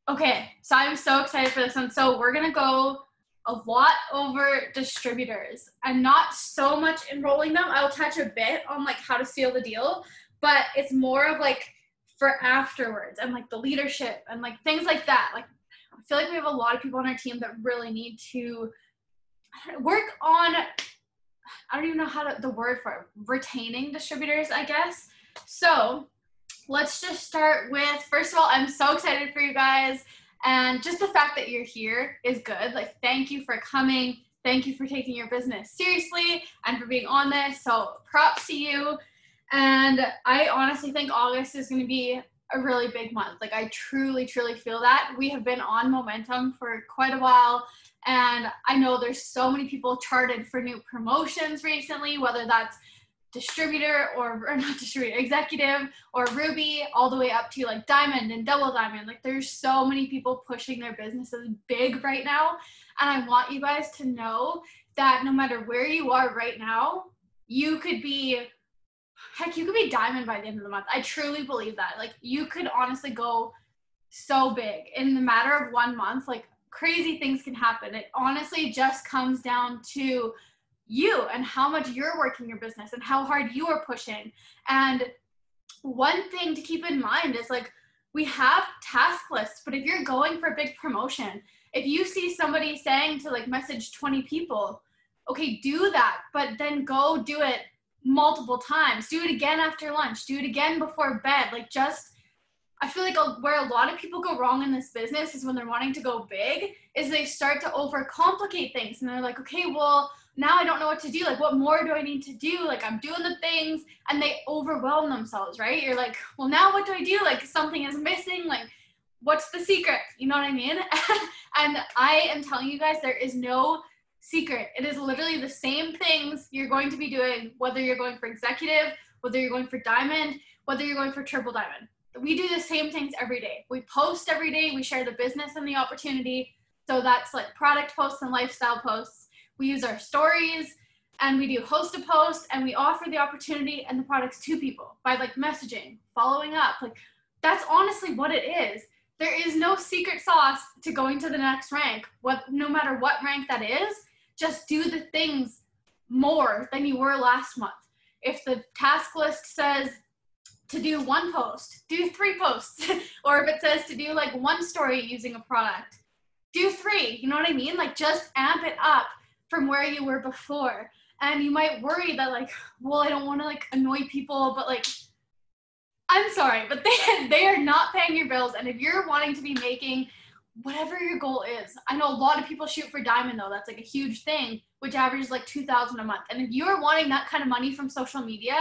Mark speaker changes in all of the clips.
Speaker 1: Okay, so I'm so excited for this one. So we're gonna go a lot over distributors and not so much enrolling them. I'll touch a bit on like how to seal the deal, but it's more of like for afterwards and like the leadership and like things like that. Like I feel like we have a lot of people on our team that really need to work on, I don't even know the word for it, retaining distributors, I guess. So let's just start with, first of all, I'm so excited for you guys. And just the fact that you're here is good. Like, thank you for coming. Thank you for taking your business seriously and for being on this. So props to you. And I honestly think August is going to be a really big month. Like, I truly, truly feel that. We have been on momentum for quite a while. And I know there's so many people charted for new promotions recently, whether that's distributor or not distributor, executive or Ruby, all the way up to like diamond and double diamond. Like there's so many people pushing their businesses big right now. And I want you guys to know that no matter where you are right now, you could be diamond by the end of the month. I truly believe that. Like you could honestly go so big in the matter of 1 month. Like crazy things can happen. It honestly just comes down to you and how much you're working your business and how hard you are pushing. And one thing to keep in mind is like, we have task lists, but if you're going for a big promotion, if you see somebody saying to like message 20 people, okay, do that, but then go do it multiple times. Do it again after lunch. Do it again before bed. Like just, I feel like where a lot of people go wrong in this business is when they're wanting to go big, is they start to overcomplicate things. And they're like, okay, well, now I don't know what to do. Like, what more do I need to do? Like, I'm doing the things, and they overwhelm themselves, right? You're like, well, now what do I do? Like, something is missing. Like, what's the secret? You know what I mean? And I am telling you guys, there is no secret. It is literally the same things you're going to be doing, whether you're going for executive, whether you're going for diamond, whether you're going for triple diamond. We do the same things every day. We post every day. We share the business and the opportunity. So that's like product posts and lifestyle posts. We use our stories and we do host a post and we offer the opportunity and the products to people by like messaging, following up. Like that's honestly what it is. There is no secret sauce to going to the next rank. No matter what rank that is, just do the things more than you were last month. If the task list says to do 1 post, do 3 posts. Or if it says to do like 1 story using a product, do 3. You know what I mean? Like just amp it up from where you were before. And you might worry that like, well, I don't want to like annoy people, but like, I'm sorry, but they are not paying your bills. And if you're wanting to be making whatever your goal is, I know a lot of people shoot for diamond though. That's like a huge thing, which averages like $2,000 a month. And if you're wanting that kind of money from social media,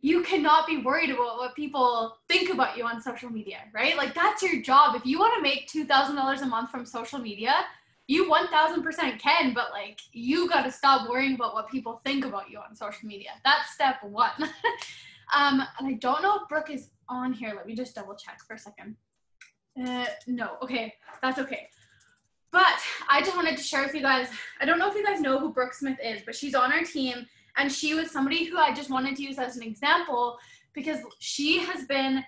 Speaker 1: you cannot be worried about what people think about you on social media, right? Like that's your job. If you want to make $2,000 a month from social media, you 1000% can, but like you got to stop worrying about what people think about you on social media. That's step 1. And I don't know if Brooke is on here. Let me just double check for a second. No, okay, that's okay. But I just wanted to share with you guys, I don't know if you guys know who Brooke Smith is, but she's on our team. And she was somebody who I just wanted to use as an example because she has been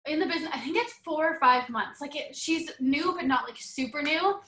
Speaker 1: in the business, I think it's 4 or 5 months. Like she's new, but not like super new.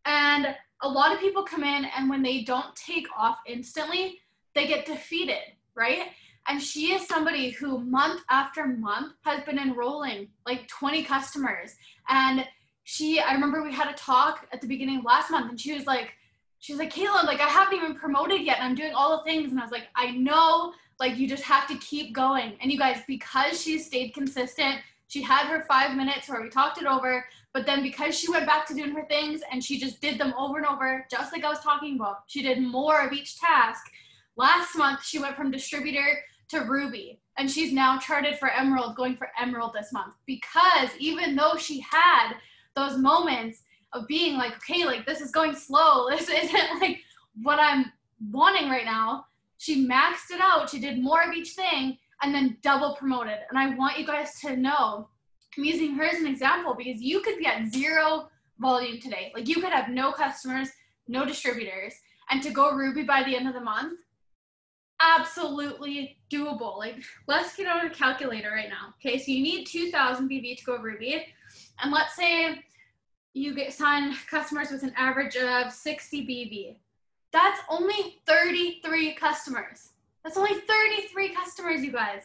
Speaker 1: And a lot of people come in and when they don't take off instantly, they get defeated, right? And she is somebody who month after month has been enrolling like 20 customers. And I remember we had a talk at the beginning of last month and she was like, Caitlin, like I haven't even promoted yet and I'm doing all the things. And I was like, I know, like you just have to keep going. And you guys, because she stayed consistent, she had her 5 minutes where we talked it over, but then because she went back to doing her things and she just did them over and over, just like I was talking about, she did more of each task. Last month, she went from distributor to Ruby, and she's now charted for Emerald, going for Emerald this month, because even though she had those moments of being like, okay, like this is going slow, this isn't like what I'm wanting right now, she maxed it out, she did more of each thing, and then double promoted. And I want you guys to know, I'm using her as an example because you could be at 0 volume today. Like you could have no customers, no distributors, and to go Ruby by the end of the month, absolutely doable. Like let's get on a calculator right now. Okay, so you need 2,000 BV to go Ruby. And let's say you get signed customers with an average of 60 BV. That's only 33 customers. That's only 33 customers, you guys.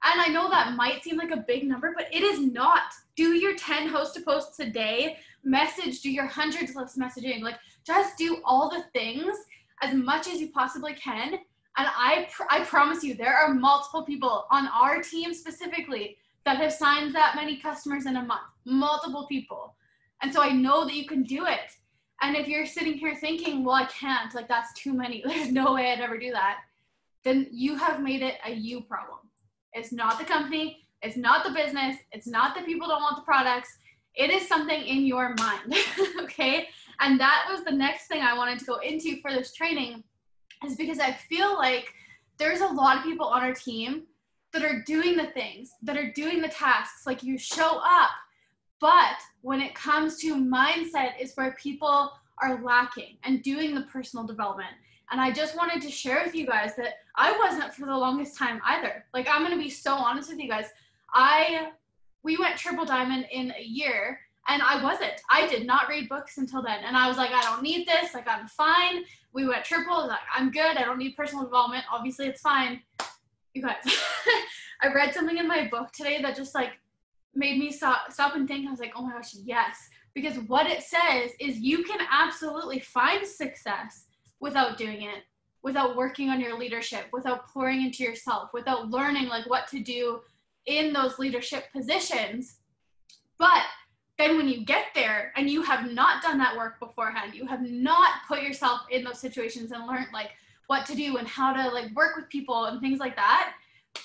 Speaker 1: And I know that might seem like a big number, but it is not. Do your 10 host to posts a day, do your hundreds list messaging, like just do all the things as much as you possibly can. And I promise you, there are multiple people on our team specifically that have signed that many customers in a month, multiple people. And so I know that you can do it. And if you're sitting here thinking, well, I can't, like that's too many, there's no way I'd ever do that, then you have made it a you problem. It's not the company, it's not the business, it's not the people don't want the products, it is something in your mind, okay? And that was the next thing I wanted to go into for this training, is because I feel like there's a lot of people on our team that are doing the things, that are doing the tasks, like you show up, but when it comes to mindset is where people are lacking and doing the personal development. And I just wanted to share with you guys that I wasn't for the longest time either. Like, I'm going to be so honest with you guys. We went triple diamond in a year and I wasn't. I did not read books until then. And I was like, I don't need this. Like, I'm fine. We went triple. Like, I'm good. I don't need personal development. Obviously, it's fine. You guys, I read something in my book today that just like made me stop and think. I was like, oh my gosh, yes. Because what it says is you can absolutely find success without doing it, without working on your leadership, without pouring into yourself, without learning like what to do in those leadership positions. But then when you get there and you have not done that work beforehand, you have not put yourself in those situations and learned like what to do and how to like work with people and things like that,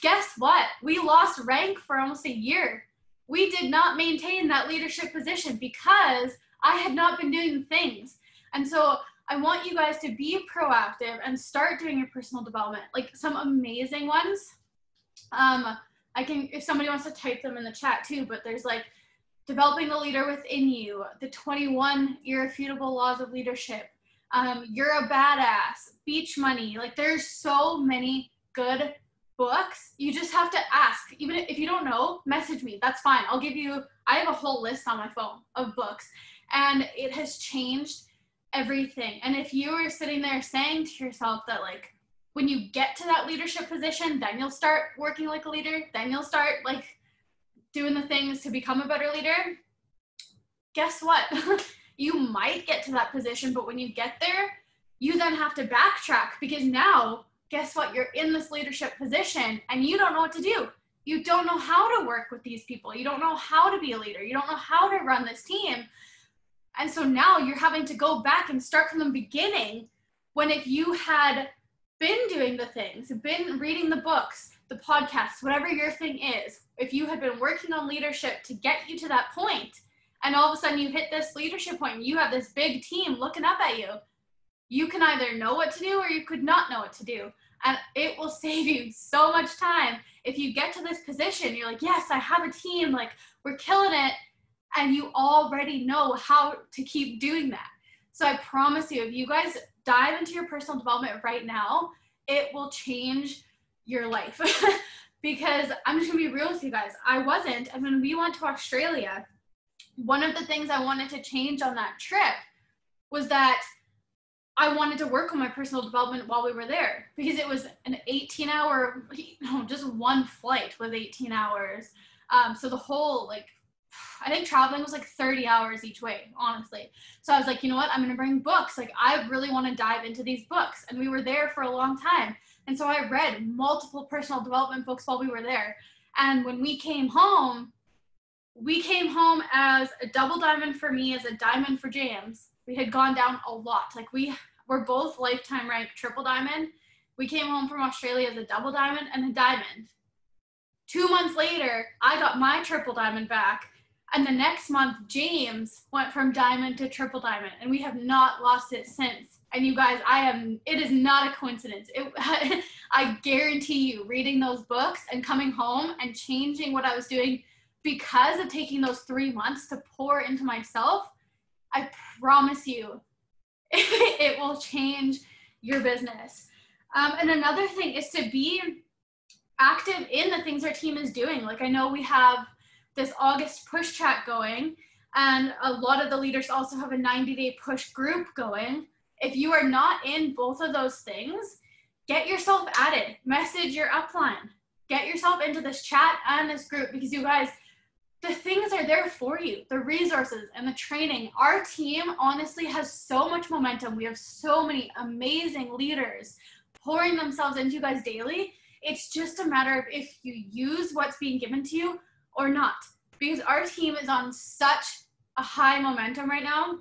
Speaker 1: guess what? We lost rank for almost a year. We did not maintain that leadership position because I had not been doing things. And so I want you guys to be proactive and start doing your personal development, like some amazing ones. I can, if somebody wants to type them in the chat too, but there's like developing the leader within you, the 21 irrefutable laws of leadership, you're a badass, beach money. Like there's so many good books. You just have to ask. Even if you don't know, message me. That's fine. I'll give you, I have a whole list on my phone of books and it has changed everything. And if you are sitting there saying to yourself that like, when you get to that leadership position, then you'll start working like a leader, then you'll start like doing the things to become a better leader, guess what? You might get to that position, but when you get there, you then have to backtrack because now, guess what? You're in this leadership position and you don't know what to do. You don't know how to work with these people. You don't know how to be a leader. You don't know how to run this team. And so now you're having to go back and start from the beginning, when if you had been doing the things, been reading the books, the podcasts, whatever your thing is, if you had been working on leadership to get you to that point, and all of a sudden you hit this leadership point, you have this big team looking up at you, you can either know what to do or you could not know what to do. And it will save you so much time. If you get to this position, you're like, yes, I have a team, like we're killing it. And you already know how to keep doing that. So I promise you, if you guys dive into your personal development right now, it will change your life. Because I'm just gonna be real with you guys. I wasn't, and when we went to Australia, one of the things I wanted to change on that trip was that I wanted to work on my personal development while we were there, because it was an 18-hour, just one flight was 18 hours. So the whole, like, I think traveling was like 30 hours each way, honestly. So I was like, you know what? I'm going to bring books. Like, I really want to dive into these books. And we were there for a long time. And so I read multiple personal development books while we were there. And when we came home as a double diamond for me, as a diamond for James. We had gone down a lot. Like, we were both lifetime ranked triple diamond. We came home from Australia as a double diamond and a diamond. 2 months later, I got my triple diamond back. And the next month, James went from diamond to triple diamond, and we have not lost it since. And you guys, it is not a coincidence. I guarantee you, reading those books and coming home and changing what I was doing because of taking those 3 months to pour into myself, I promise you, it will change your business. And another thing is to be active in the things our team is doing. Like, I know we have this August push chat going, And a lot of the leaders also have a 90-day push group going. If you are not in both of those things, get yourself added. Message your upline. Get yourself into this chat and this group, because you guys, the things are there for you. The resources and the training. Our team honestly has so much momentum. We have so many amazing leaders pouring themselves into you guys daily. It's just a matter of if you use what's being given to you or not. Because our team is on such a high momentum right now.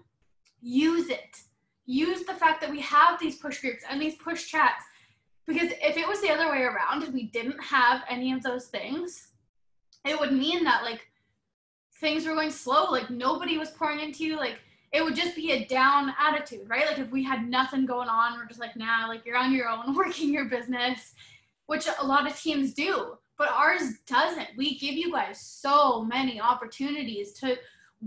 Speaker 1: Use it. Use the fact that we have these push groups and these push chats. Because if it was the other way around, if we didn't have any of those things, it would mean that like things were going slow, like nobody was pouring into you, like it would just be a down attitude, right? Like if we had nothing going on, we're just like, nah, like you're on your own working your business, which a lot of teams do, but ours doesn't. We give you guys so many opportunities to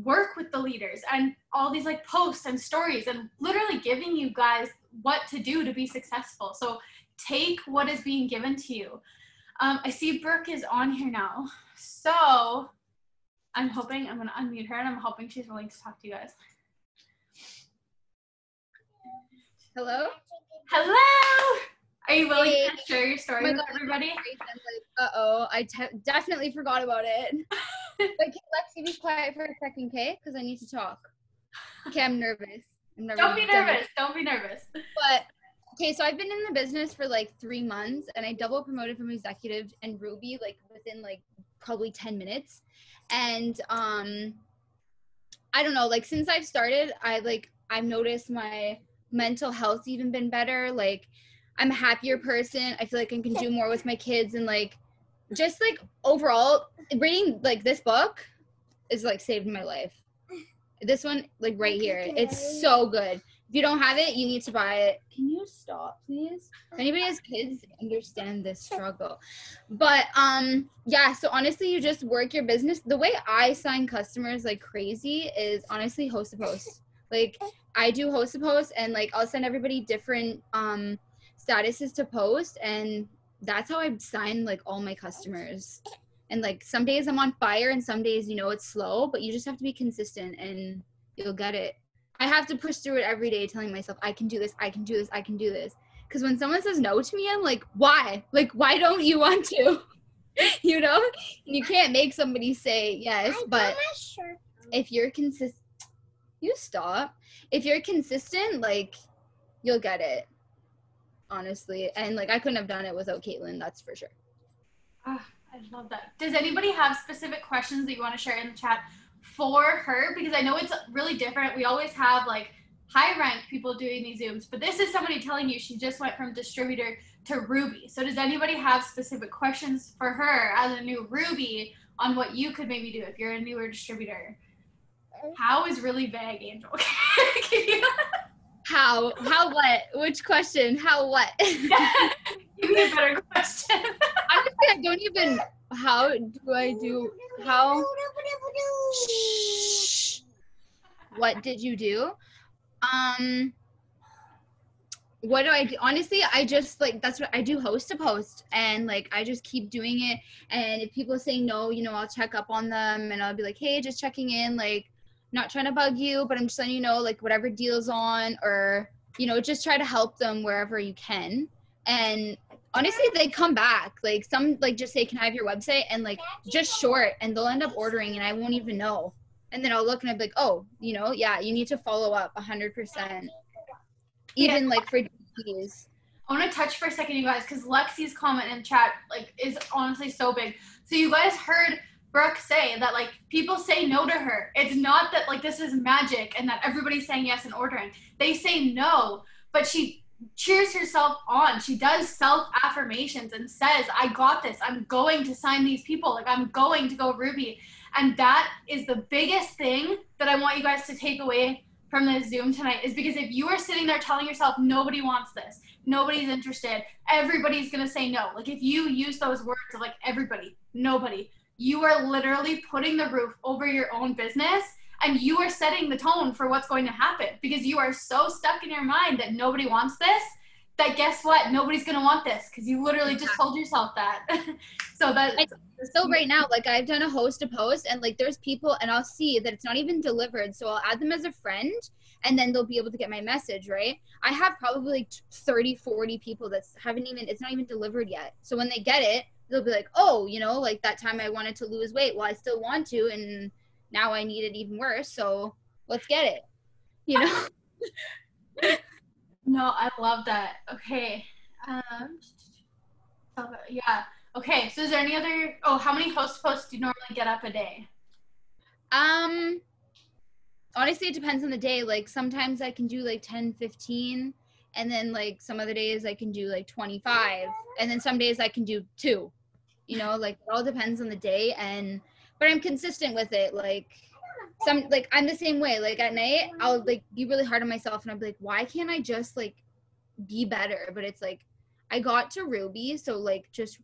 Speaker 1: work with the leaders and all these like posts and stories and literally giving you guys what to do to be successful. So take what is being given to you. I see Brooke is on here now. So I'm hoping, I'm going to unmute her and I'm hoping she's willing to talk to you guys.
Speaker 2: Hello?
Speaker 1: Hello! Are you willing to share your story with everybody?
Speaker 2: Uh-oh, I definitely forgot about it. Wait, Lexi, be quiet for a second, okay? Because I need to talk. Okay, I'm nervous.
Speaker 1: Don't be nervous. Don't be nervous.
Speaker 2: But, okay, so I've been in the business for like 3 months, and I double promoted from executive and Ruby like within like probably 10 minutes. And I don't know, like since I've started, I've noticed my mental health's even been better. Like I'm a happier person. I feel like I can do more with my kids, and like just like overall reading like this book is like saved my life. This one, like right here, it's so good. If you don't have it, you need to buy it. Can you stop, please? If anybody has kids, understand this struggle. But yeah, so honestly, you just work your business. The way I sign customers like crazy is honestly host to post. Like I do host to post, and like I'll send everybody different statuses to post, and that's how I sign like all my customers. And like some days I'm on fire and some days, you know, it's slow, but you just have to be consistent and you'll get it. I have to push through it every day, telling myself, I can do this, I can do this, I can do this. Because when someone says no to me, I'm like, why? Like, why don't you want to? You know? You can't make somebody say yes, but if you're consistent, you stop. If you're consistent, like, you'll get it, honestly. And like, I couldn't have done it without Caitlin, that's for sure.
Speaker 1: Ah, I love that. Does anybody have specific questions that you want to share in the chat for her? Because I know it's really different. We always have like high rank people doing these Zooms, but this is somebody telling you she just went from distributor to Ruby. So does anybody have specific questions for her as a new Ruby on what you could maybe do if you're a newer distributor? How is really vague, Angel.
Speaker 2: How what? Which question? How what?
Speaker 1: Give me a better question.
Speaker 2: Honestly, I don't even, how do I do, how, what did you do? What do I do? Honestly, I just like, that's what I do, host to post, and like, I just keep doing it. And if people say no, you know, I'll check up on them and I'll be like, hey, just checking in, like, not trying to bug you, but I'm just letting you know, like, whatever deal's on, or, you know, just try to help them wherever you can. And honestly, they come back. Like some like just say, can I have your website? And like just short, and they'll end up ordering and I won't even know. And then I'll look and I'll be like, oh, you know, yeah, you need to follow up 100%. Even like for DPs.
Speaker 1: I want to touch for a second, you guys, because Lexi's comment in chat like is honestly so big. So you guys heard Brooke say that like people say no to her. It's not that like this is magic and that everybody's saying yes and ordering. They say no, but she cheers herself on. She does self-affirmations and says, I got this. I'm going to sign these people. Like I'm going to go Ruby. And that is the biggest thing that I want you guys to take away from this Zoom tonight, is because if you are sitting there telling yourself nobody wants this, nobody's interested, everybody's going to say no. Like if you use those words of like everybody, nobody, you are literally putting the roof over your own business, and you are setting the tone for what's going to happen, because you are so stuck in your mind that nobody wants this, that guess what? Nobody's going to want this because you literally just told yourself that. So that's
Speaker 2: still right now, like I've done a host to post and like there's people and I'll see that it's not even delivered. So I'll add them as a friend and then they'll be able to get my message, right? I have probably like 30, 40 people that it's not even delivered yet. So when they get it, they'll be like, oh, you know, like that time I wanted to lose weight. Well, I still want to. And now I need it even worse. So let's get it, you know?
Speaker 1: No, I love that. Okay. Yeah. Okay. So is there any other, how many host posts do you normally get up a day?
Speaker 2: Honestly, it depends on the day. Like sometimes I can do like 10, 15. And then like some other days I can do like 25. And then some days I can do 2. You know, like it all depends on the day. But I'm consistent with it. Like I'm the same way. Like at night, I'll like be really hard on myself and I'll be like, why can't I just like be better? But it's like, I got to Ruby. So like, just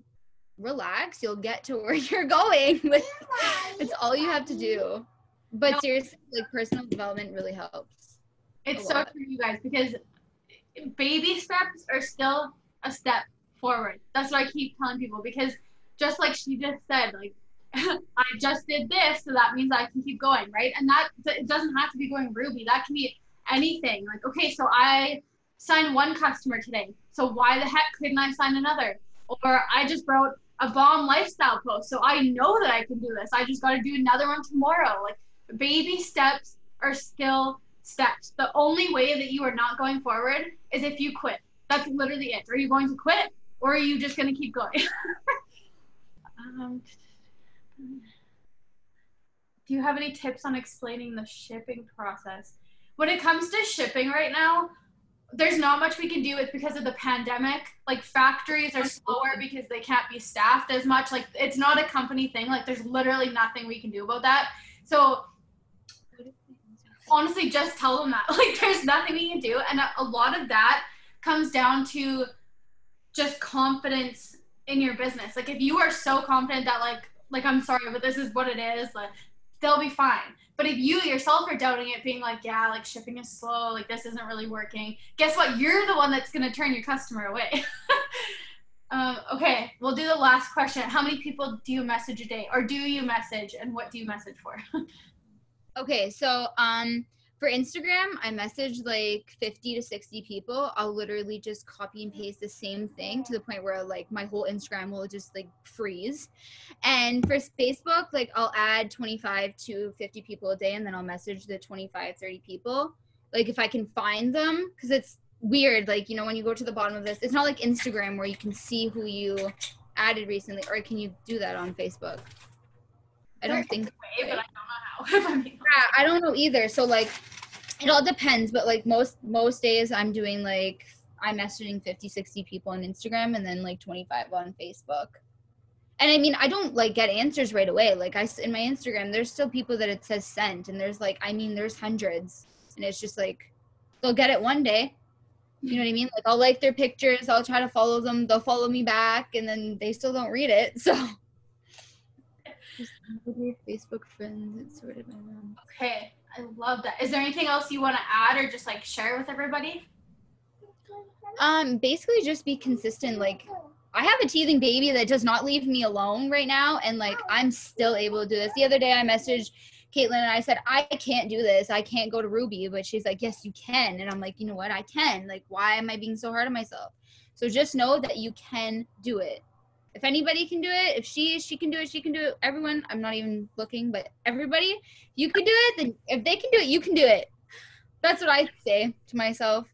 Speaker 2: relax. You'll get to where you're going. Like, it's all you have to do. But seriously, like personal development really helps.
Speaker 1: It's so true, you guys, because baby steps are still a step forward. That's what I keep telling people, because just like she just said, like, I just did this, so that means I can keep going, right? And that it doesn't have to be going Ruby. That can be anything. Like, okay, so I signed one customer today, so why the heck couldn't I sign another? Or I just wrote a bomb lifestyle post, so I know that I can do this. I just got to do another one tomorrow. Like, baby steps are still steps. The only way that you are not going forward is if you quit. That's literally it. Are you going to quit, or are you just going to keep going? Do you have any tips on explaining the shipping process? When it comes to shipping right now, there's not much we can do. It's because of the pandemic. Like, factories are slower because they can't be staffed as much. Like, it's not a company thing. Like, there's literally nothing we can do about that. So honestly, just tell them that. Like, there's nothing we can do. And a lot of that comes down to just confidence in your business. Like, if you are so confident that like I'm sorry, but this is what it is, like, they'll be fine. But if you yourself are doubting it, being like, yeah, like shipping is slow, like this isn't really working, guess what? You're the one that's going to turn your customer away. Okay, we'll do the last question. How many people do you message a day, or do you message, and what do you message for?
Speaker 2: Okay, so for Instagram, I message like 50 to 60 people. I'll literally just copy and paste the same thing to the point where like my whole Instagram will just like freeze. And for Facebook, like I'll add 25 to 50 people a day, and then I'll message the 25, 30 people. Like if I can find them, because it's weird. Like, you know, when you go to the bottom of this, it's not like Instagram where you can see who you added recently, or can you do that on Facebook? I don't think so,
Speaker 1: right? But I don't know how.
Speaker 2: Yeah, I don't know either. So like it all depends, but like most days I'm doing like I'm messaging 50, 60 people on Instagram and then like 25 on Facebook. And I mean, I don't like get answers right away. Like in my Instagram, there's still people that it says sent, and there's like, I mean, there's hundreds, and it's just like they'll get it one day. You know what I mean? Like I'll like their pictures, I'll try to follow them, they'll follow me back, and then they still don't read it. So just Facebook friends, it's sort of
Speaker 1: okay. I love that. Is there anything else you want to add or just like share with everybody?
Speaker 2: Basically just be consistent. Like I have a teething baby that does not leave me alone right now, and like I'm still able to do this. The other day I messaged Caitlin and I said, I can't do this. I can't go to Ruby. But she's like, yes, you can. And I'm like, you know what? I can. Like, why am I being so hard on myself? So just know that you can do it. If anybody can do it, if she can do it, she can do it. Everyone, I'm not even looking, but everybody, you can do it. Then if they can do it, you can do it. That's what I say to myself.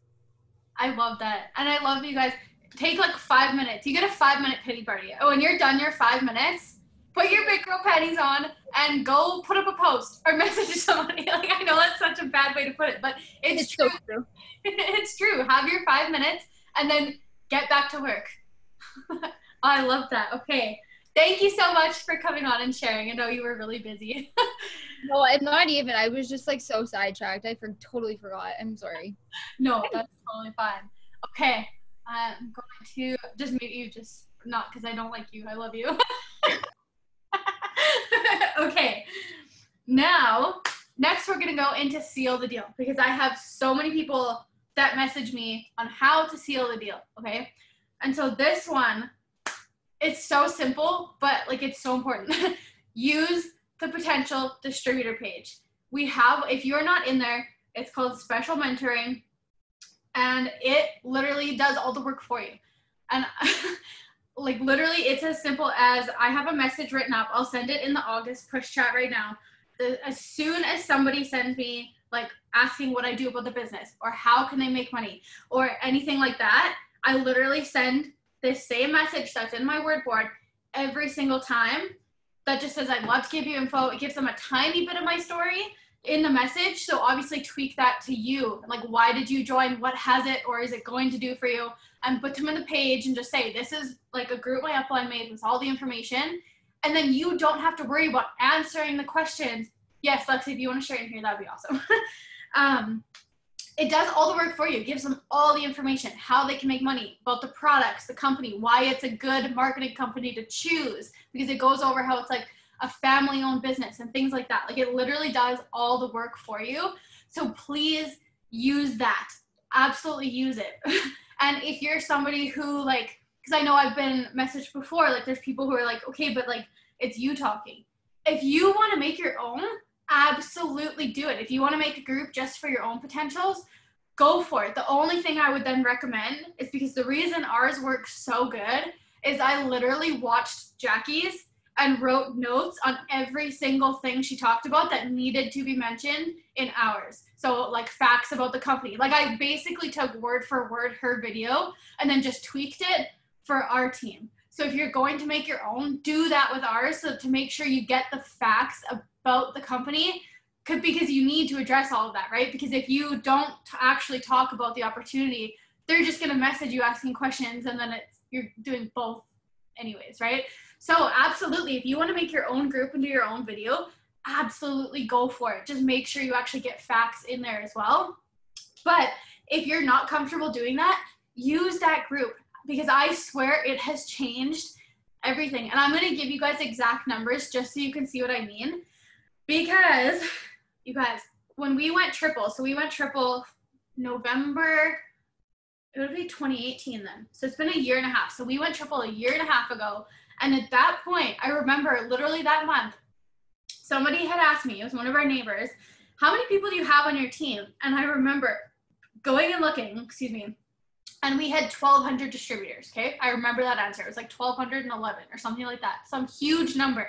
Speaker 1: I love that. And I love you guys. Take like 5 minutes. You get a 5-minute pity party. Oh, when you're done your 5 minutes, put your big girl panties on and go put up a post or message somebody. Like, I know that's such a bad way to put it, but it's true.
Speaker 2: So true.
Speaker 1: It's true. Have your 5 minutes and then get back to work. I love that. Okay. Thank you so much for coming on and sharing. I know you were really busy.
Speaker 2: No, I'm not even. I was just like so sidetracked. I totally forgot. I'm sorry.
Speaker 1: No, that's totally fine. Okay. I'm going to just mute you, just not because I don't like you. I love you. Okay. Now, next we're going to go into seal the deal, because I have so many people that message me on how to seal the deal, okay? And so this one, it's so simple, but like it's so important. Use the potential distributor page. We have, if you're not in there, it's called special mentoring, and it literally does all the work for you. And like literally it's as simple as I have a message written up. I'll send it in the August push chat right now. As soon as somebody sends me like asking what I do about the business or how can they make money or anything like that, I literally send this same message that's in my word board every single time that just says, I'd love to give you info. It gives them a tiny bit of my story in the message. So obviously tweak that to you. Like, why did you join? What has it or is it going to do for you? And put them in the page and just say, this is like a group my upline made with all the information. And then you don't have to worry about answering the questions. Yes, Lexi, if you want to share it in here, that'd be awesome. It does all the work for you. It gives them all the information, how they can make money, about the products, the company, why it's a good marketing company to choose, because it goes over how it's like a family-owned business and things like that. Like it literally does all the work for you. So please use that. Absolutely use it. And if you're somebody who like, because I know I've been messaged before, like there's people who are like, okay, but like it's you talking. If you want to make your own, absolutely do it. If you want to make a group just for your own potentials, go for it. The only thing I would then recommend is, because the reason ours works so good is I literally watched Jackie's and wrote notes on every single thing she talked about that needed to be mentioned in ours. So like facts about the company. Like I basically took word for word her video and then just tweaked it for our team. So if you're going to make your own, do that with ours, so to make sure you get the facts about the company, because you need to address all of that, right? Because if you don't actually talk about the opportunity, they're just going to message you asking questions, and then you're doing both anyways, right? So absolutely, if you want to make your own group and do your own video, absolutely go for it. Just make sure you actually get facts in there as well. But if you're not comfortable doing that, use that group, because I swear it has changed everything. And I'm going to give you guys exact numbers just so you can see what I mean. Because you guys, when we went triple, so we went triple November, it would be 2018 then. So it's been a year and a half. So we went triple a year and a half ago. And at that point, I remember literally that month, somebody had asked me, it was one of our neighbors, how many people do you have on your team? And I remember going and looking, and we had 1,200 distributors, okay? I remember that answer. It was like 1,211 or something like that. Some huge number,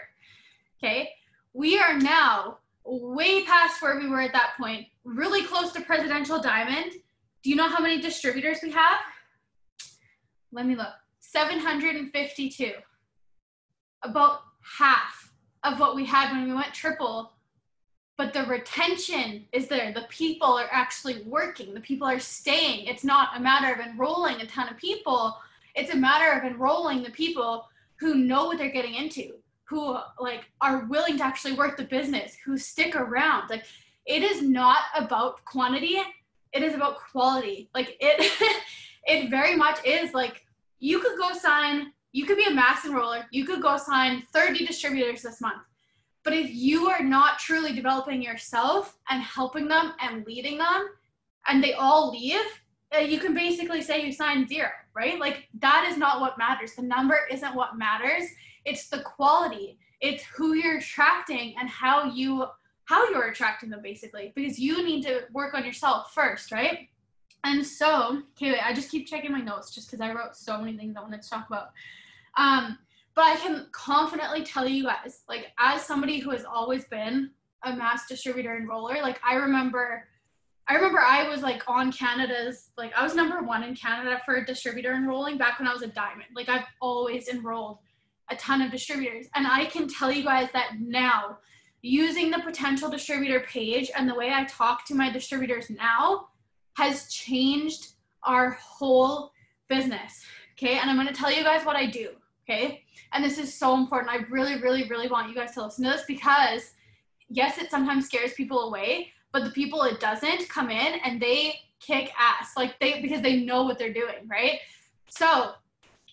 Speaker 1: okay? We are now way past where we were at that point, really close to Presidential Diamond. Do you know how many distributors we have? Let me look. 752. About half of what we had when we went triple. But the retention is there. The people are actually working. The people are staying. It's not a matter of enrolling a ton of people. It's a matter of enrolling the people who know what they're getting into, who like are willing to actually work the business, who stick around. Like it is not about quantity. It is about quality. Like it very much is. Like you could go sign, you could be a mass enroller. You could go sign 30 distributors this month. But if you are not truly developing yourself and helping them and leading them, and they all leave, you can basically say you signed 0, right? Like that is not what matters. The number isn't what matters. It's the quality. It's who you're attracting and how you're attracting them, basically, because you need to work on yourself first, right? And so, okay, wait, I just keep checking my notes just because I wrote so many things I wanted to talk about. But I can confidently tell you guys, like as somebody who has always been a mass distributor enroller, like I remember I was like on Canada's, like I was number 1 in Canada for distributor enrolling back when I was a diamond. Like I've always enrolled a ton of distributors. And I can tell you guys that now, using the potential distributor page and the way I talk to my distributors now has changed our whole business. Okay. And I'm going to tell you guys what I do. Okay. And this is so important. I really, really, really want you guys to listen to this, because yes, it sometimes scares people away, but the people it doesn't come in and they kick ass, like because they know what they're doing, right? So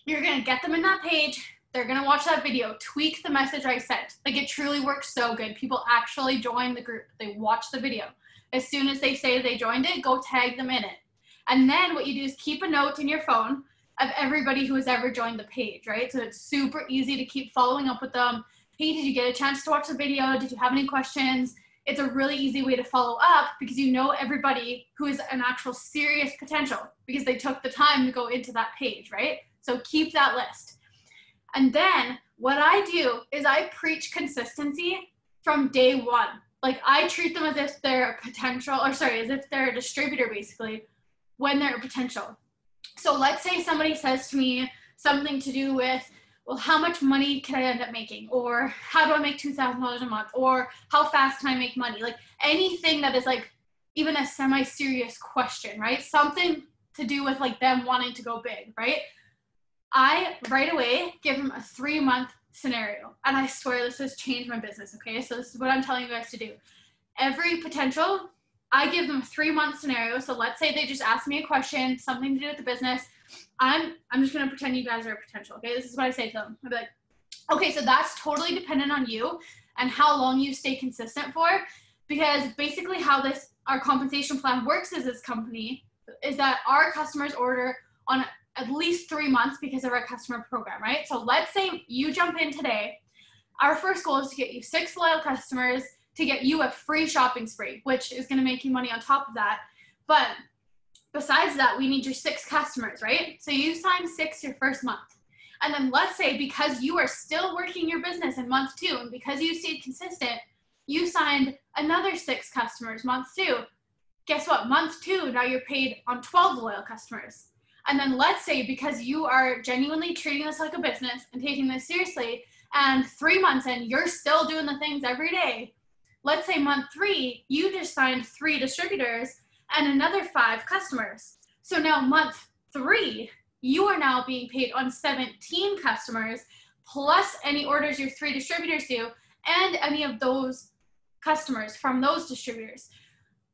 Speaker 1: you're going to get them in that page. They're going to watch that video, tweak the message I sent. Like it truly works so good. People actually join the group. They watch the video. As soon as they say they joined it, go tag them in it. And then what you do is keep a note in your phone of everybody who has ever joined the page, right? So it's super easy to keep following up with them. Hey, did you get a chance to watch the video? Did you have any questions? It's a really easy way to follow up because you know everybody who is an actual serious potential because they took the time to go into that page, right? So keep that list. And then what I do is I preach consistency from day one. Like I treat them as if they're a potential, or sorry, as if they're a distributor basically when they're a potential. So let's say somebody says to me something to do with, well, how much money can I end up making? Or how do I make $2,000 a month? Or how fast can I make money? Like anything that is like even a semi-serious question, right? Something to do with like them wanting to go big, right? I right away give them a 3-month scenario. And I swear this has changed my business, okay? So this is what I'm telling you guys to do. Every potential, I give them a 3-month scenario. So let's say they just ask me a question, something to do with the business. I'm just going to pretend you guys are a potential, okay? This is what I say to them. I'll be like, okay, so that's totally dependent on you and how long you stay consistent for, because basically how our compensation plan works as this company is that our customers order on at least 3 months because of our customer program, right? So let's say you jump in today. Our first goal is to get you 6 loyal customers to get you a free shopping spree, which is going to make you money on top of that. But besides that, we need your 6 customers, right? So you sign 6 your first month. And then let's say because you are still working your business in month 2 and because you stayed consistent, you signed another 6 customers month 2. Guess what? Month 2, now you're paid on 12 loyal customers. And then let's say because you are genuinely treating this like a business and taking this seriously, and 3 months in, you're still doing the things every day. Let's say month 3, you just signed 3 distributors and another 5 customers. So now month 3, you are now being paid on 17 customers plus any orders your 3 distributors do and any of those customers from those distributors.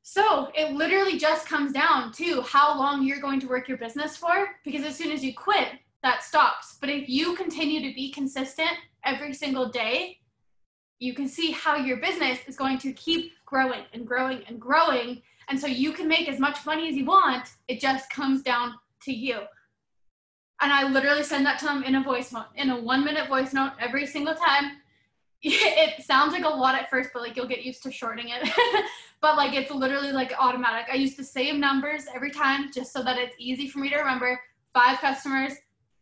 Speaker 1: So it literally just comes down to how long you're going to work your business for, because as soon as you quit, that stops. But if you continue to be consistent every single day, you can see how your business is going to keep growing and growing and growing. And so you can make as much money as you want. It just comes down to you. And I literally send that to them in a voice note, in a 1-minute voice note every single time. It sounds like a lot at first, but like you'll get used to shortening it. But like it's literally like automatic. I use the same numbers every time just so that it's easy for me to remember. 5 customers,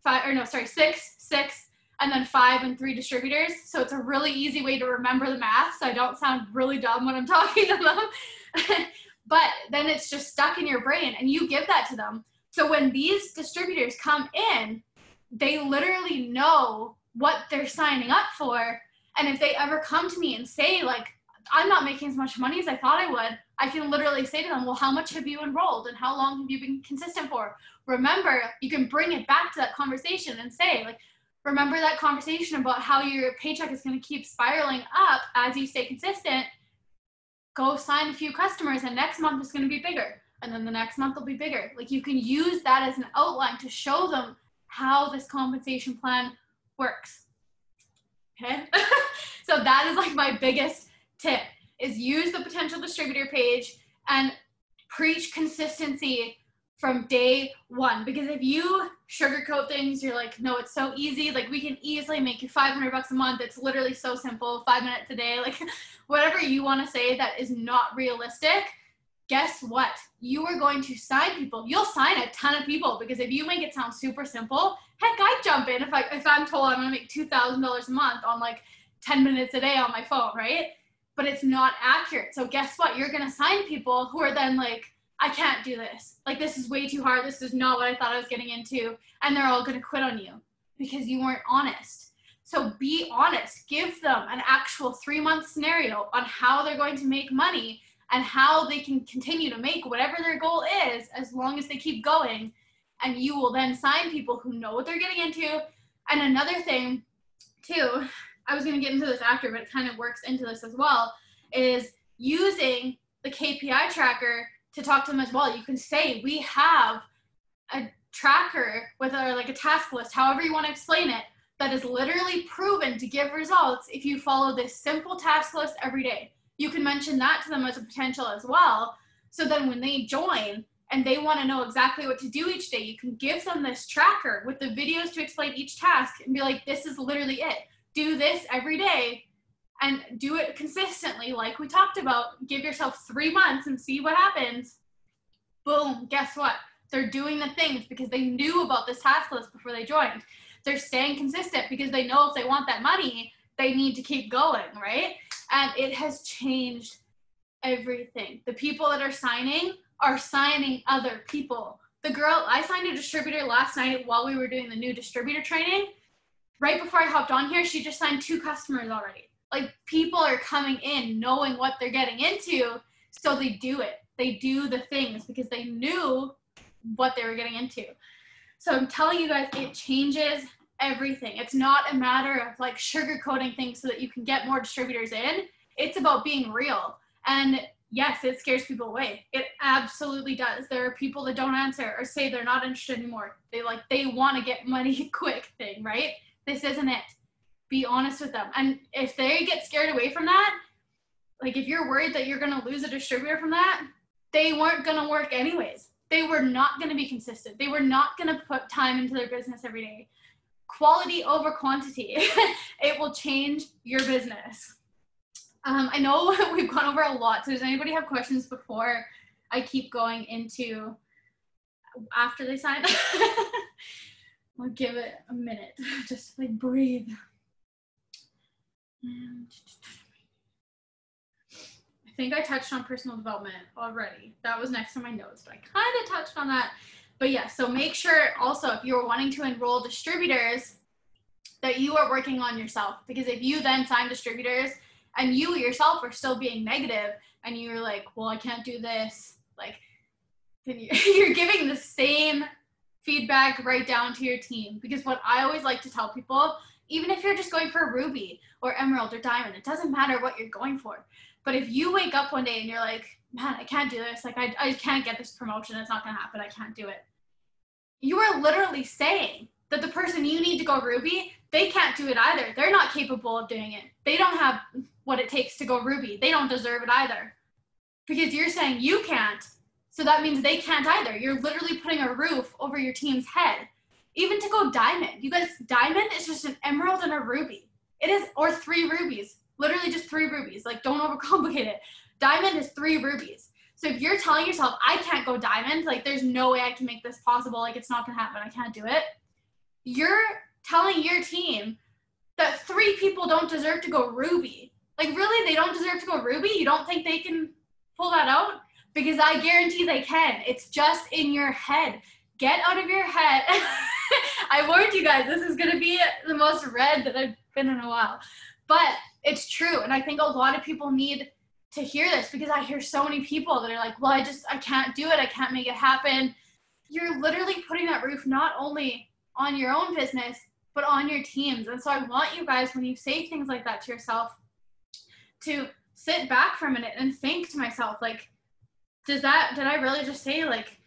Speaker 1: 6, and then 5 and 3 distributors. So it's a really easy way to remember the math so I don't sound really dumb when I'm talking to them. But then it's just stuck in your brain and you give that to them. So when these distributors come in, they literally know what they're signing up for. And if they ever come to me and say like, I'm not making as much money as I thought I would, I can literally say to them, well, how much have you enrolled and how long have you been consistent for? Remember, you can bring it back to that conversation and say like, remember that conversation about how your paycheck is going to keep spiraling up as you stay consistent. Go sign a few customers and next month is going to be bigger. And then the next month will be bigger. Like you can use that as an outline to show them how this compensation plan works. Okay. So that is like my biggest tip is use the potential distributor page and preach consistency from day one. Because if you sugarcoat things, you're like, no, it's so easy. Like we can easily make you $500 a month. It's literally so simple. 5 minutes a day, like whatever you want to say that is not realistic. Guess what? You are going to sign people. You'll sign a ton of people because if you make it sound super simple, heck, I'd jump in if I'm told I'm going to make $2,000 a month on like 10 minutes a day on my phone, right? But it's not accurate. So guess what? You're going to sign people who are then like, I can't do this. Like, this is way too hard. This is not what I thought I was getting into. And they're all going to quit on you because you weren't honest. So be honest. Give them an actual 3-month scenario on how they're going to make money and how they can continue to make whatever their goal is as long as they keep going. And you will then sign people who know what they're getting into. And another thing, too, I was going to get into this after, but it kind of works into this as well, is using the KPI tracker to talk to them as well. You can say, we have a tracker with like a task list, however you want to explain it, that is literally proven to give results if you follow this simple task list every day. You can mention that to them as a potential as well. So then when they join, and they want to know exactly what to do each day, you can give them this tracker with the videos to explain each task and be like, this is literally it. Do this every day and do it consistently like we talked about. Give yourself 3 months and see what happens. Boom, guess what? They're doing the things because they knew about this task list before they joined. They're staying consistent because they know if they want that money, they need to keep going, right? And it has changed everything. The people that are signing other people. The girl, I signed a distributor last night while we were doing the new distributor training. Right before I hopped on here, she just signed 2 customers already. Like, people are coming in knowing what they're getting into, so they do it. They do the things because they knew what they were getting into. So I'm telling you guys, it changes everything. It's not a matter of like sugarcoating things so that you can get more distributors in. It's about being real. And yes, it scares people away. It absolutely does. There are people that don't answer or say they're not interested anymore. They want to get money quick thing, right? This isn't it. Be honest with them. And if they get scared away from that, like if you're worried that you're going to lose a distributor from that, they weren't going to work anyways. They were not going to be consistent. They were not going to put time into their business every day. Quality over quantity. It will change your business. I know we've gone over a lot. So does anybody have questions before I keep going into after they sign? I'll give it a minute. Just like breathe. I think I touched on personal development already. That was next to my notes, but I kind of touched on that. But yeah, so make sure also if you're wanting to enroll distributors that you are working on yourself, because if you then sign distributors and you yourself are still being negative and you're like, well, I can't do this, like you're giving the same feedback right down to your team. Because what I always like to tell people, even if you're just going for Ruby or Emerald or Diamond, it doesn't matter what you're going for. But if you wake up one day and you're like, man, I can't do this. Like, I can't get this promotion. It's not going to happen. I can't do it. You are literally saying that the person you need to go Ruby, they can't do it either. They're not capable of doing it. They don't have what it takes to go Ruby. They don't deserve it either. Because you're saying you can't. So that means they can't either. You're literally putting a roof over your team's head. Even to go Diamond. You guys, Diamond is just an Emerald and a Ruby. It is, or 3 rubies. Literally just 3 rubies. Like, don't overcomplicate it. Diamond is 3 rubies. So if you're telling yourself, I can't go Diamond, like there's no way I can make this possible, like it's not gonna happen, I can't do it. You're telling your team that 3 people don't deserve to go Ruby. Like really, they don't deserve to go Ruby? You don't think they can pull that out? Because I guarantee they can. It's just in your head. Get out of your head. I warned you guys, this is gonna be the most read that I've been in a while. But it's true, and I think a lot of people need to hear this because I hear so many people that are like, well, I can't do it. I can't make it happen. You're literally putting that roof not only on your own business, but on your teams. And so I want you guys, when you say things like that to yourself, to sit back for a minute and think to myself, like, did I really just say, like,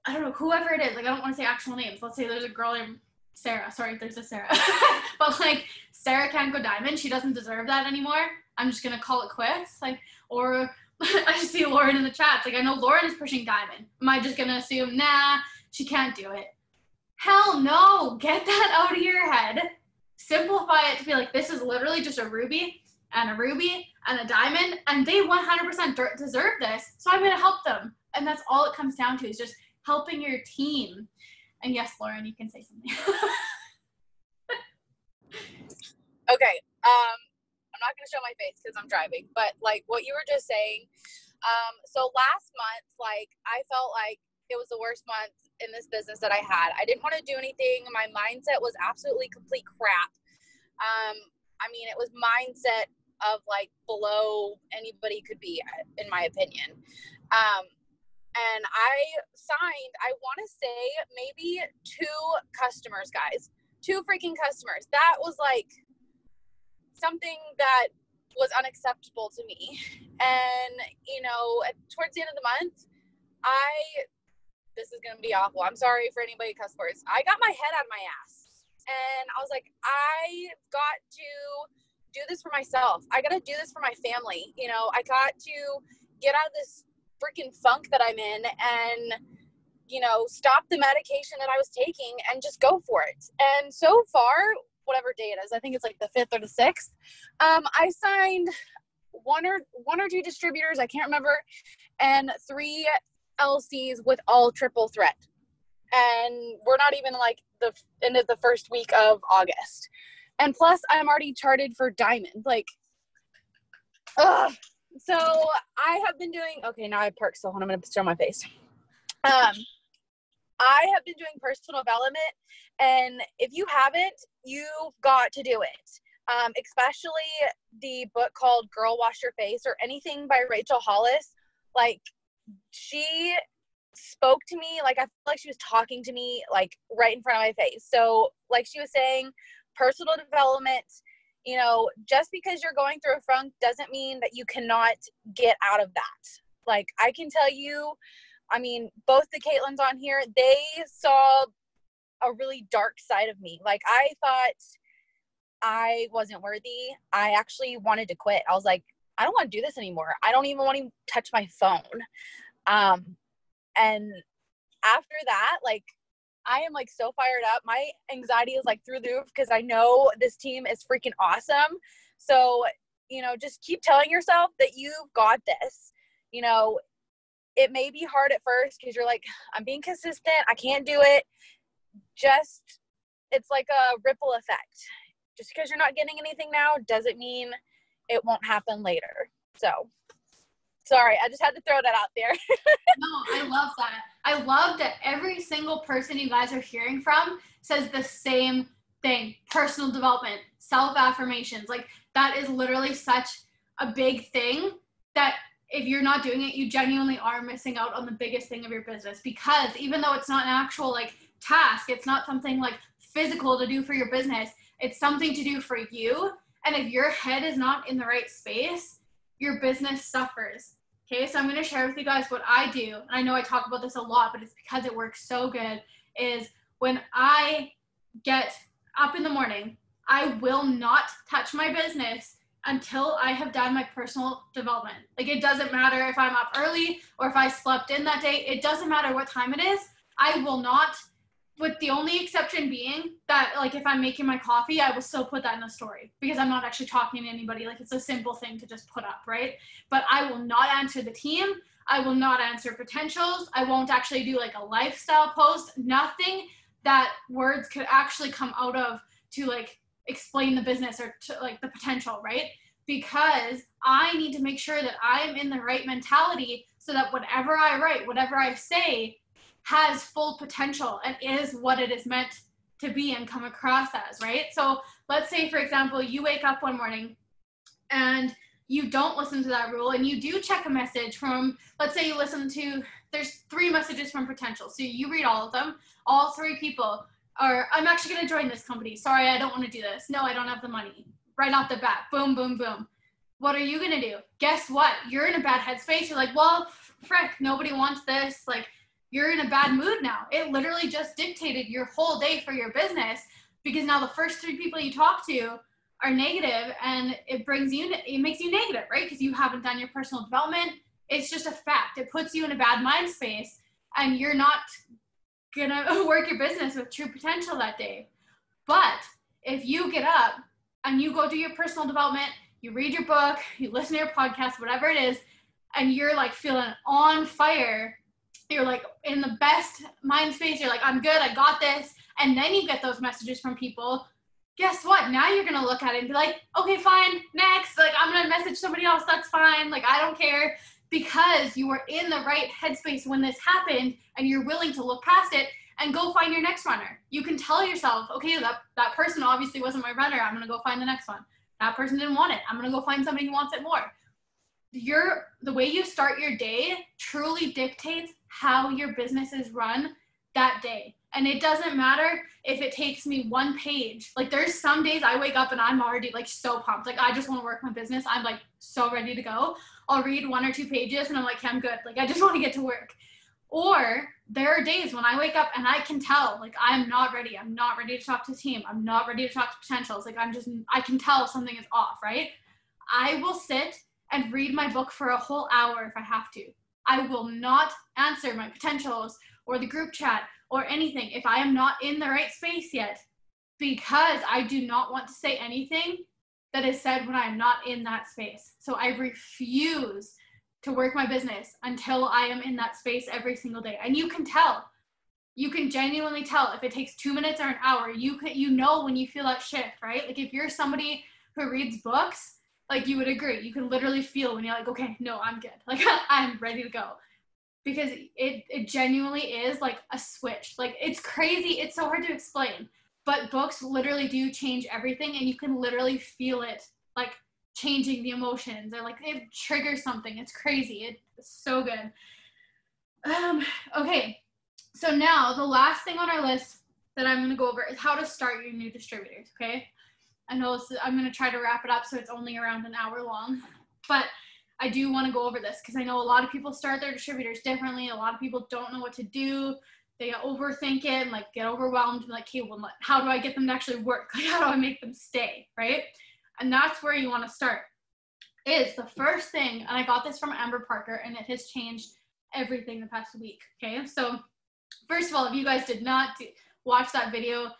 Speaker 1: I don't know, whoever it is, like, I don't want to say actual names. Let's say there's a girl named Sarah. Sorry, there's a Sarah. But like, Sarah can't go Diamond. She doesn't deserve that anymore. I'm just going to call it quits. Like, or I just see Lauren in the chats. Like, I know Lauren is pushing Diamond. Am I just going to assume, nah, she can't do it? Hell no. Get that out of your head. Simplify it to be like, this is literally just a Ruby and a Diamond, and they 100% deserve this, so I'm going to help them. And that's all it comes down to, is just helping your team. And yes, Lauren, you can say something.
Speaker 3: Okay. I'm not going to show my face because I'm driving, but like what you were just saying. So last month, like I felt like it was the worst month in this business that I had. I didn't want to do anything. My mindset was absolutely complete crap. I mean, it was mindset of like below anybody could be, in my opinion. And I signed, I want to say maybe 2 customers, guys, 2 freaking customers. That was like something that was unacceptable to me. And, you know, towards the end of the month, this is going to be awful. I'm sorry for anybody cuss words. I got my head out of my ass and I was like, I got to do this for myself. I got to do this for my family. You know, I got to get out of this freaking funk that I'm in and, you know, stop the medication that I was taking and just go for it. And so far, whatever day it is, I think it's like the 5th or the 6th, I signed one or two distributors, I can't remember, and 3 LCs with all triple threat. And we're not even like the end of the first week of August. And plus, I'm already charted for diamond. Like, ugh. So I have been doing, okay, now I parked, so hold on, I'm going to show my face. I have been doing personal development, and if you haven't, you've got to do it. Especially the book called Girl Wash Your Face, or anything by Rachel Hollis. Like, she spoke to me, like, I feel like she was talking to me, like, right in front of my face. So, like she was saying, personal development, you know, just because you're going through a funk doesn't mean that you cannot get out of that. Like, I can tell you, I mean, both the Caitlins on here, they saw a really dark side of me. Like, I thought I wasn't worthy. I actually wanted to quit. I was like, I don't want to do this anymore. I don't even want to touch my phone. And after that, like, I am like so fired up. My anxiety is like through the roof because I know this team is freaking awesome. So, you know, just keep telling yourself that you've got this. You know, it may be hard at first because you're like, I'm being consistent, I can't do it. Just, it's like a ripple effect. Just because you're not getting anything now doesn't mean it won't happen later. So, sorry, I just had to throw that out there.
Speaker 1: No, I love that. I love that every single person you guys are hearing from says the same thing. Personal development, self-affirmations. Like, that is literally such a big thing that if you're not doing it, you genuinely are missing out on the biggest thing of your business. Because even though it's not an actual like task, it's not something like physical to do for your business, it's something to do for you. And if your head is not in the right space, your business suffers. Okay, so I'm going to share with you guys what I do. And I know I talk about this a lot, but it's because it works so good, is when I get up in the morning, I will not touch my business until I have done my personal development. Like, it doesn't matter if I'm up early or if I slept in that day. It doesn't matter what time it is. I will not, with the only exception being that, like, if I'm making my coffee, I will still put that in a story because I'm not actually talking to anybody. Like, it's a simple thing to just put up, right? But I will not answer the team. I will not answer potentials. I won't actually do like a lifestyle post. Nothing that words could actually come out of to like explain the business or to like the potential, right? Because I need to make sure that I'm in the right mentality so that whatever I write, whatever I say has full potential and is what it is meant to be and come across as, right? So let's say, for example, you wake up one morning and you don't listen to that rule and you do check a message from, let's say you listen to, there's 3 messages from potential. So you read all of them, all 3 people are, I'm actually going to join this company. Sorry, I don't want to do this. No, I don't have the money. Right off the bat, boom, boom, boom. What are you going to do? Guess what? You're in a bad headspace. You're like, well, frick, nobody wants this. Like, you're in a bad mood now. It literally just dictated your whole day for your business because now the first 3 people you talk to are negative and it makes you negative, right? Because you haven't done your personal development. It's just a fact. It puts you in a bad mind space and you're not gonna work your business with true potential that day. But if you get up and you go do your personal development, you read your book, you listen to your podcast, whatever it is, and you're like feeling on fire, you're like in the best mind space, you're like, I'm good, I got this, and then you get those messages from people, guess what? Now you're going to look at it and be like, okay, fine, next, like, I'm going to message somebody else, that's fine, like, I don't care, because you were in the right headspace when this happened, and you're willing to look past it and go find your next runner. You can tell yourself, okay, that person obviously wasn't my runner, I'm going to go find the next one. That person didn't want it, I'm going to go find somebody who wants it more. The way you start your day truly dictates how your business is run that day. And it doesn't matter if it takes me 1 page. Like, there's some days I wake up and I'm already like so pumped. Like, I just want to work my business. I'm like so ready to go. I'll read 1 or 2 pages and I'm like, I'm good. Like, I just want to get to work. Or there are days when I wake up and I can tell, like, I'm not ready. I'm not ready to talk to the team. I'm not ready to talk to potentials. Like, I can tell something is off, right? I will sit and read my book for a whole hour if I have to. I will not answer my potentials or the group chat or anything if I am not in the right space yet, because I do not want to say anything that is said when I am not in that space. So I refuse to work my business until I am in that space every single day. And you can tell. You can genuinely tell if it takes 2 minutes or an hour. You know when you feel that shift, right? Like if you're somebody who reads books, like you would agree. You can literally feel when you're like, okay, no, I'm good. Like I'm ready to go. Because it genuinely is like a switch. Like it's crazy. It's so hard to explain. But books literally do change everything, and you can literally feel it like changing the emotions, or like it triggers something. It's crazy. It's so good. Okay. So now the last thing on our list that I'm going to go over is how to start your new distributors, okay? I know I'm going to try to wrap it up so it's only around an hour long, but I do want to go over this because I know a lot of people start their distributors differently. A lot of people don't know what to do. They overthink it and like get overwhelmed and like, okay, well, how do I get them to actually work? Like, how do I make them stay, right? And that's where you want to start. Is the first thing, and I got this from Amber Parker, and it has changed everything the past week, okay? So first of all, if you guys did not watch that video,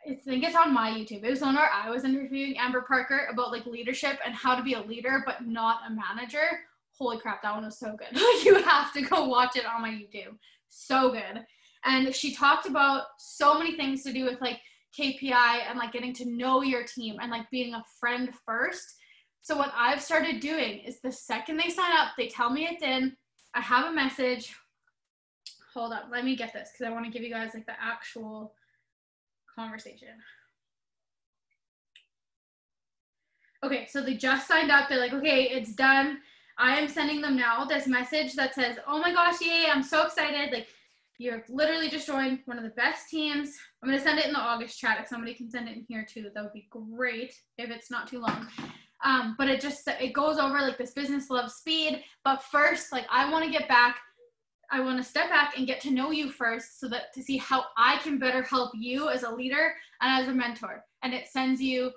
Speaker 1: I think it's on my YouTube. It was one where I was interviewing Amber Parker about like leadership and how to be a leader but not a manager. Holy crap, that one was so good. You have to go watch it on my YouTube. So good. And she talked about so many things to do with like KPI and like getting to know your team and like being a friend first. So what I've started doing is the second they sign up, they tell me it's in, I have a message. Hold up, let me get this because I want to give you guys like the actual conversation. Okay, so they just signed up. They're like, okay, it's done. I am sending them now this message that says, oh my gosh, yay, I'm so excited. Like, you're literally just joined one of the best teams. I'm going to send it in the August chat. If somebody can send it in here too, that would be great if it's not too long. But it goes over like this business loves speed. But first, like I want to get back. I want to step back and get to know you first so that to see how I can better help you as a leader and as a mentor. And it sends you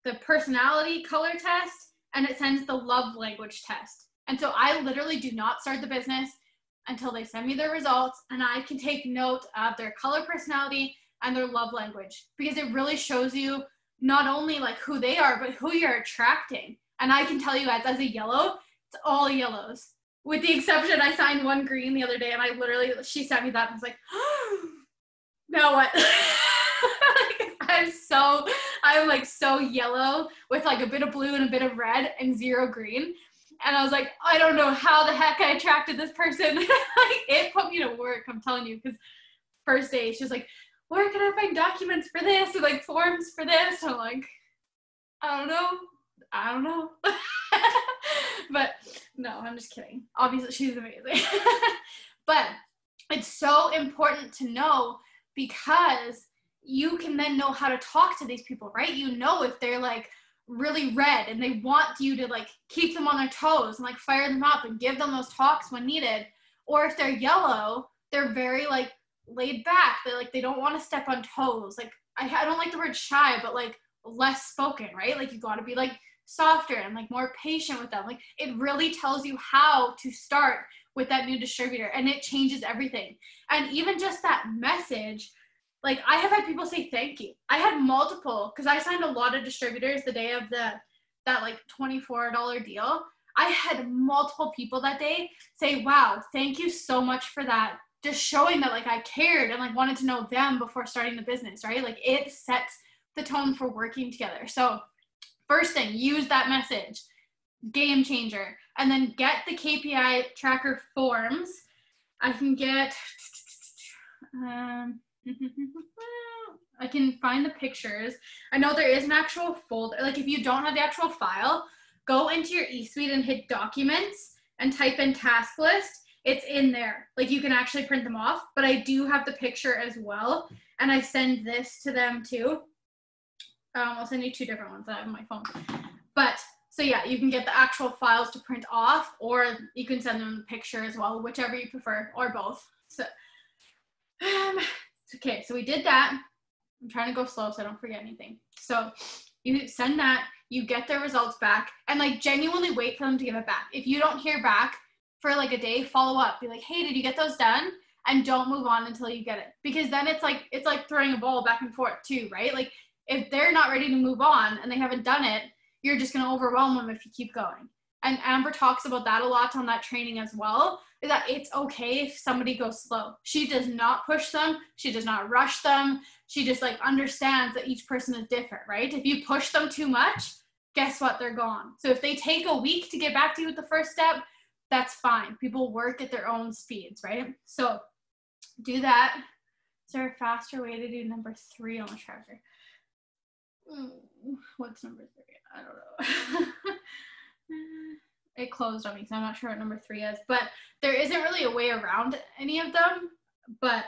Speaker 1: the personality color test and it sends the love language test. And so I literally do not start the business until they send me their results, and I can take note of their color personality and their love language, because it really shows you not only like who they are, but who you're attracting. And I can tell you guys, as a yellow, it's all yellows. With the exception, I signed one green the other day, and she sent me that, and I was like, oh, now what? I'm like so yellow with like a bit of blue and a bit of red and zero green. And I was like, I don't know how the heck I attracted this person. Like, it put me to work, I'm telling you, because first day, she was like, where can I find documents for this? And like forms for this? And I'm like, I don't know. But no, I'm just kidding. Obviously, she's amazing. But it's so important to know, because you can then know how to talk to these people, right? You know if they're like really red and they want you to like keep them on their toes and like fire them up and give them those talks when needed. Or if they're yellow, they're very like laid back. They don't want to step on toes. Like I don't like the word shy, but like less spoken, right? Like you got to be like softer and like more patient with them. Like it really tells you how to start with that new distributor, and it changes everything. And even just that message, like I have had people say thank you. I had multiple, because I signed a lot of distributors the day of that like $24 deal. I had multiple people that day say, wow, thank you so much for that. Just showing that like I cared and like wanted to know them before starting the business, right? Like it sets the tone for working together. So first thing, use that message. Game changer. And then get the KPI tracker forms. I can get, I can find the pictures. I know there is an actual folder. Like if you don't have the actual file, go into your eSuite and hit documents and type in task list. It's in there. Like you can actually print them off, but I do have the picture as well. And I send this to them too. I'll send you two different ones that I have on my phone. But so yeah, you can get the actual files to print off, or you can send them the picture as well, whichever you prefer, or both. So, okay, so we did that. I'm trying to go slow so I don't forget anything. So you send that, you get their results back, and like genuinely wait for them to give it back. If you don't hear back for like a day, follow up, be like, hey, did you get those done? And don't move on until you get it. Because then it's like throwing a ball back and forth too, right? Like if they're not ready to move on and they haven't done it, you're just going to overwhelm them if you keep going. And Amber talks about that a lot on that training as well, is that it's okay if somebody goes slow. She does not push them. She does not rush them. She just like understands that each person is different, right? If you push them too much, guess what? They're gone. So if they take a week to get back to you with the first step, that's fine. People work at their own speeds, right? So do that. Is there a faster way to do number 3 on the tracker? What's number 3? I don't know. It closed on me, so I'm not sure what number 3 is, but there isn't really a way around any of them, but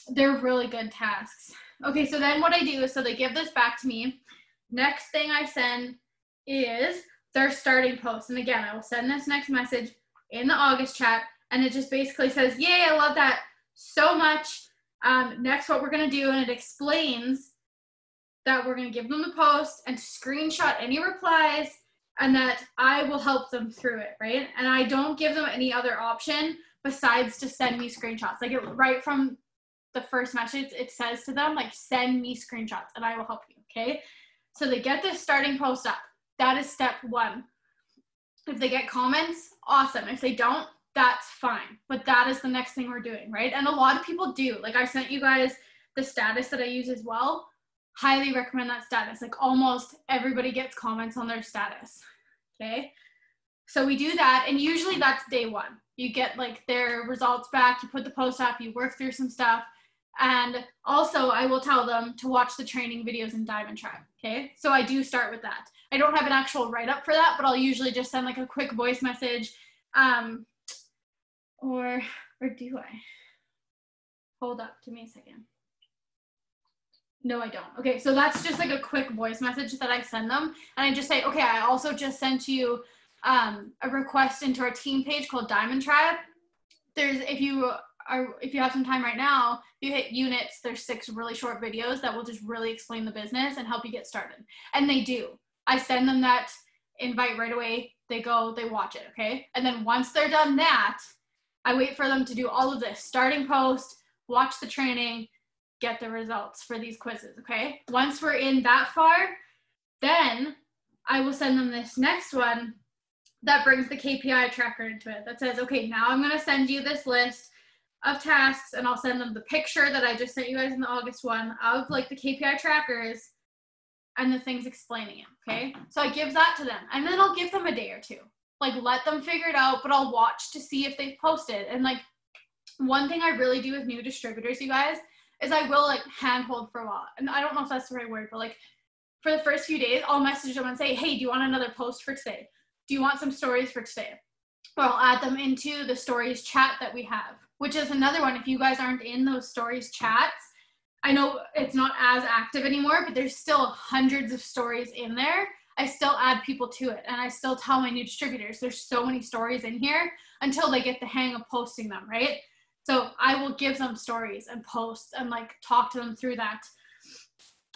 Speaker 1: they're really good tasks. Okay, so then what I do is, so they give this back to me. Next thing I send is their starting post. And again, I will send this next message in the August chat, and it just basically says, yay, I love that so much. Next, what we're going to do, and it explains that we're going to give them the post and to screenshot any replies, and that I will help them through it, right? And I don't give them any other option besides to send me screenshots. Like right from the first message, it says to them, like, send me screenshots and I will help you, okay? So they get this starting post up. That is step 1. If they get comments, awesome. If they don't, that's fine. But that is the next thing we're doing, right? And a lot of people do. Like I sent you guys the status that I use as well. Highly recommend that status. Like almost everybody gets comments on their status, okay? So we do that, and usually that's day 1. You get like their results back, you put the post up, you work through some stuff, and also I will tell them to watch the training videos in Diamond Tribe, okay? So I do start with that. I don't have an actual write-up for that, but I'll usually just send like a quick voice message, or do I? Hold up, give me a second. No, I don't. Okay, so that's just like a quick voice message that I send them. And I just say, okay, I also just sent you a request into our team page called Diamond Tribe. If you have some time right now, if you hit units, there's 6 really short videos that will just really explain the business and help you get started. And they do. I send them that invite right away. They go, they watch it, okay? And then once they're done that, I wait for them to do all of this. Starting post, watch the training, get the results for these quizzes, okay? Once we're in that far, then I will send them this next one that brings the KPI tracker into it. That says, okay, now I'm gonna send you this list of tasks, and I'll send them the picture that I just sent you guys in the August one of like the KPI trackers and the things explaining it, okay? So I give that to them, and then I'll give them a day or 2. Like let them figure it out, but I'll watch to see if they've posted. And like one thing I really do with new distributors, you guys, is I will like handhold for a while. And I don't know if that's the right word, but like for the first few days, I'll message them and say, hey, do you want another post for today? Do you want some stories for today? Or I'll add them into the stories chat that we have, which is another one. If you guys aren't in those stories chats, I know it's not as active anymore, but there's still hundreds of stories in there. I still add people to it, and I still tell my new distributors, there's so many stories in here until they get the hang of posting them, right? So I will give them stories and posts and like talk to them through that.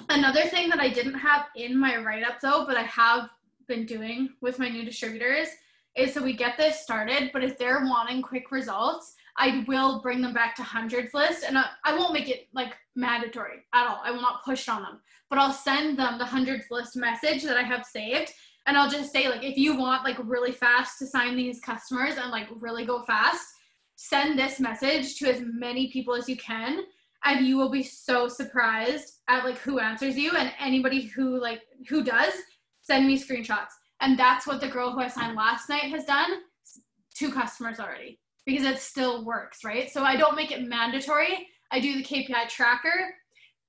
Speaker 1: Another thing that I didn't have in my write-up though, but I have been doing with my new distributors is, so we get this started, but if they're wanting quick results, I will bring them back to hundreds list, and I won't make it like mandatory at all. I will not push it on them, but I'll send them the hundreds list message that I have saved. And I'll just say, like, if you want like really fast to sign these customers and like really go fast, send this message to as many people as you can, and you will be so surprised at like who answers you, and anybody who does, send me screenshots. And that's what the girl who I signed last night has done, 2 customers already, because it still works, right? So I don't make it mandatory. I do the KPI tracker,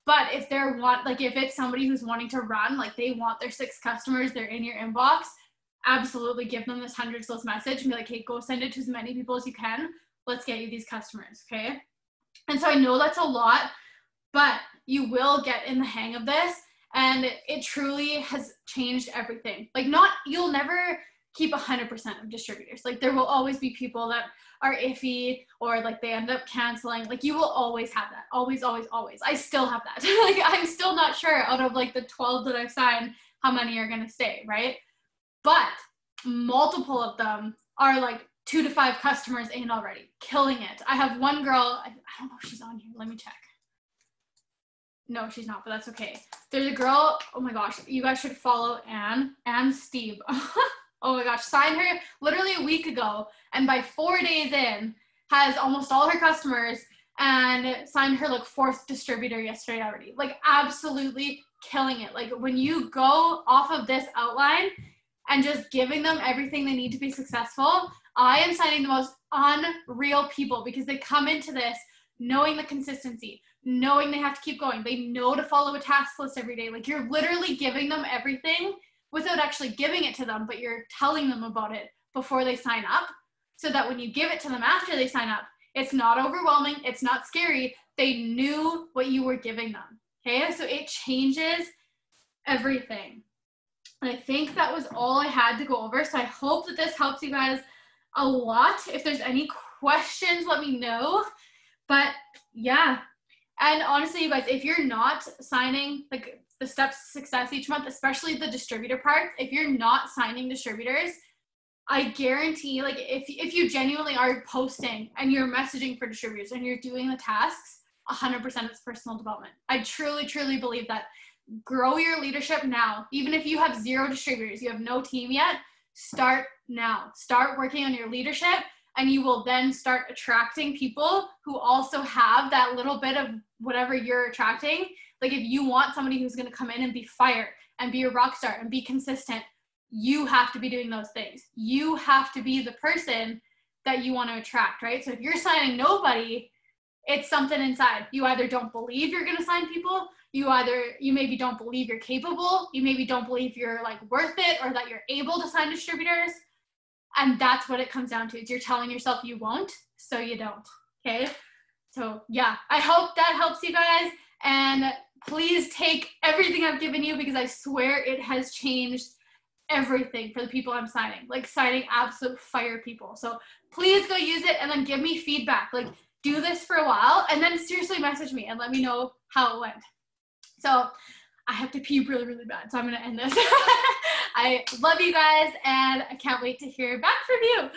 Speaker 1: but if if it's somebody who's wanting to run, like they want their 6 customers, they're in your inbox, absolutely give them this hundreds list message and be like, hey, go send it to as many people as you can. Let's get you these customers, okay? And so I know that's a lot, but you will get in the hang of this, and it truly has changed everything. Like you'll never keep 100% of distributors. Like there will always be people that are iffy, or like they end up canceling. Like you will always have that. Always, always, always. I still have that. Like I'm still not sure out of like the 12 that I've signed, how many are going to stay, right? But multiple of them are like 2 to 5 customers in already, killing it. I have one girl, I don't know if she's on here, let me check. No, she's not, but that's okay. There's a girl, oh my gosh, you guys should follow Anne Steve. Oh my gosh, signed her literally a week ago, and by 4 days in, has almost all her customers, and signed her like 4th distributor yesterday already. Like absolutely killing it. Like when you go off of this outline and just giving them everything they need to be successful, I am signing the most unreal people because they come into this knowing the consistency, knowing they have to keep going. They know to follow a task list every day. Like you're literally giving them everything without actually giving it to them, but you're telling them about it before they sign up so that when you give it to them after they sign up, it's not overwhelming, it's not scary. They knew what you were giving them, okay? So it changes everything. And I think that was all I had to go over. So I hope that this helps you guys a lot. If there's any questions, let me know. But yeah, and honestly, you guys, if you're not signing like the steps to success each month, especially the distributor part, if you're not signing distributors, I guarantee, like if you genuinely are posting and you're messaging for distributors and you're doing the tasks, 100% it's personal development. I truly, truly believe that. Grow your leadership now. Even if you have 0 distributors, you have no team yet, start now. Start working on your leadership, and you will then start attracting people who also have that little bit of whatever you're attracting. Like if you want somebody who's going to come in and be fire and be a rock star and be consistent, you have to be doing those things. You have to be the person that you want to attract, right? So if you're signing nobody, it's something inside. You either don't believe you're going to sign people, you maybe don't believe you're capable, you maybe don't believe you're like worth it or that you're able to sign distributors. And that's what it comes down to, is you're telling yourself you won't, so you don't, okay? So yeah, I hope that helps you guys, and please take everything I've given you because I swear it has changed everything for the people I'm signing, like signing absolute fire people. So please go use it and then give me feedback. Like do this for a while and then seriously message me and let me know how it went. So I have to pee really, really bad, so I'm gonna end this. I love you guys and I can't wait to hear back from you.